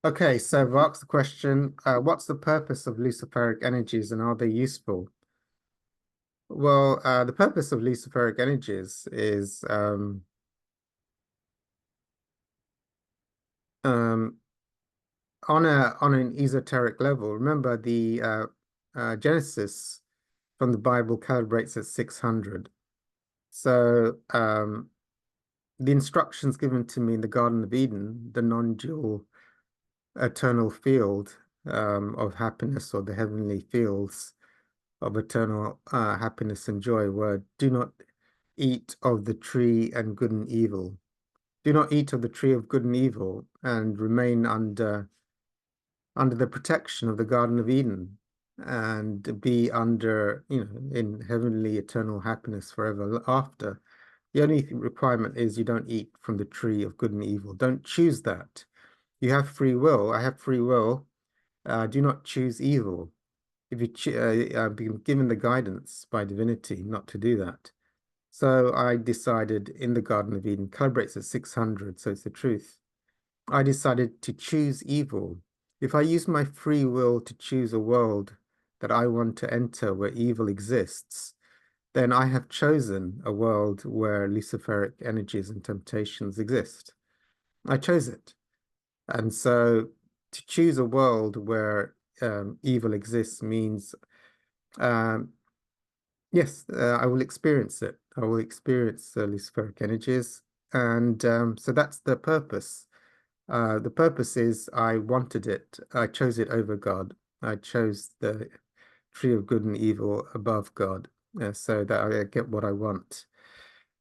Okay, so I've asked the question, what's the purpose of luciferic energies and are they useful? Well, the purpose of luciferic energies is um, on an esoteric level. Remember, the Genesis from the Bible calibrates at 600. So the instructions given to me in the Garden of Eden, the non-dual eternal field of happiness or the heavenly fields of eternal happiness and joy were do not eat of the tree and good and evil. Do not eat of the tree of good and evil and remain under the protection of the Garden of Eden and be under, in heavenly eternal happiness forever after. The only requirement is you don't eat from the tree of good and evil. Don't choose that. You have free will. I have free will. Do not choose evil. If I've been given the guidance by divinity not to do that. So I decided in the Garden of Eden, calibrates at 600, so it's the truth. I decided to choose evil. If I use my free will to choose a world that I want to enter where evil exists, then I have chosen a world where luciferic energies and temptations exist. I chose it. And so to choose a world where evil exists means, um, yes, I will experience it. I will experience luciferic energies. And so that's the purpose. The purpose is I wanted it. I chose it over God. I chose the tree of good and evil above God, so that I get what I want.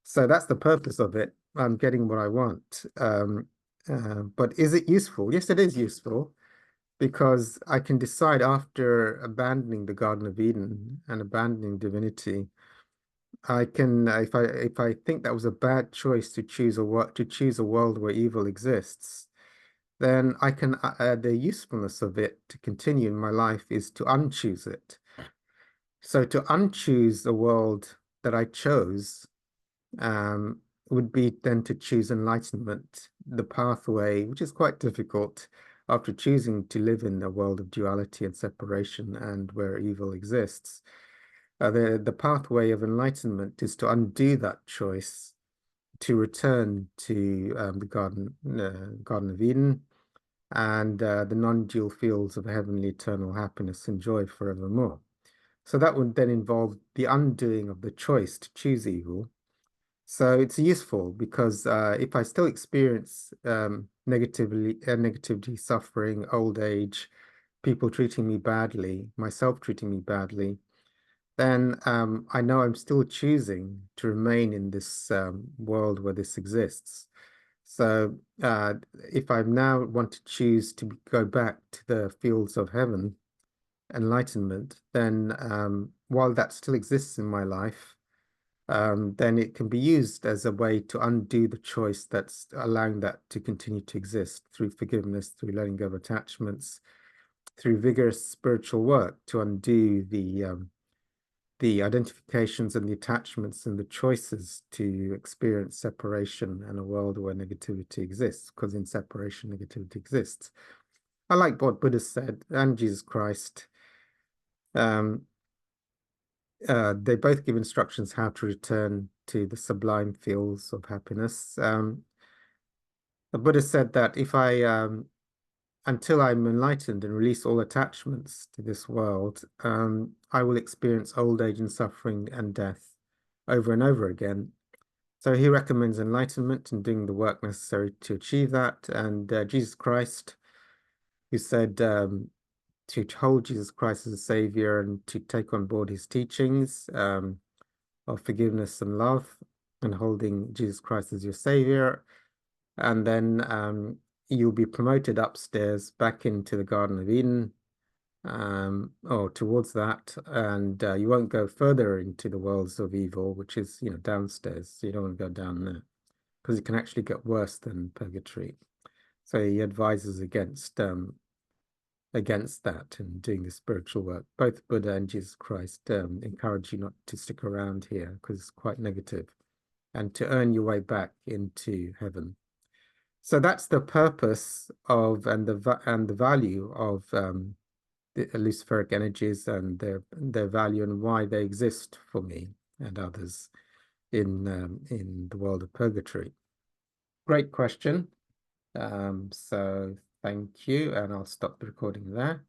So that's the purpose of it. I'm getting what I want. But is it useful? Yes, it is useful because I can decide after abandoning the Garden of Eden and abandoning divinity, I can, if I think that was a bad choice to choose a world where evil exists, then I can the usefulness of it to continue in my life is to unchoose it. So to unchoose the world that I chose would be then to choose enlightenment, the pathway, which is quite difficult after choosing to live in a world of duality and separation and where evil exists. The pathway of enlightenment is to undo that choice, to return to the Garden of Eden and the non-dual fields of heavenly eternal happiness and joy forevermore. So that would then involve the undoing of the choice to choose evil. So it's useful because if I still experience negativity, suffering, old age, people treating me badly, myself treating me badly, then I know I'm still choosing to remain in this world where this exists. So if I now want to choose to go back to the fields of heaven, enlightenment, then while that still exists in my life, then it can be used as a way to undo the choice that's allowing that to continue to exist through forgiveness, through letting go of attachments, through vigorous spiritual work to undo the identifications and the attachments and the choices to experience separation and a world where negativity exists, because in separation, negativity exists. I like what Buddha said and Jesus Christ. Um, they both give instructions how to return to the sublime fields of happiness. The Buddha said that if until I'm enlightened and release all attachments to this world, I will experience old age and suffering and death over and over again. So he recommends enlightenment and doing the work necessary to achieve that. And Jesus Christ, who said to hold Jesus Christ as a savior and to take on board his teachings of forgiveness and love, and holding Jesus Christ as your savior, and then you'll be promoted upstairs back into the Garden of Eden, or towards that, and you won't go further into the worlds of evil, which is, downstairs. So you don't want to go down there because it can actually get worse than purgatory. So he advises against that and doing the spiritual work. Both Buddha and Jesus Christ encourage you not to stick around here because it's quite negative, and to earn your way back into heaven. So that's the purpose of and the value of the luciferic energies and their value and why they exist for me and others in the world of purgatory. Great question. So thank you, and I'll stop the recording there.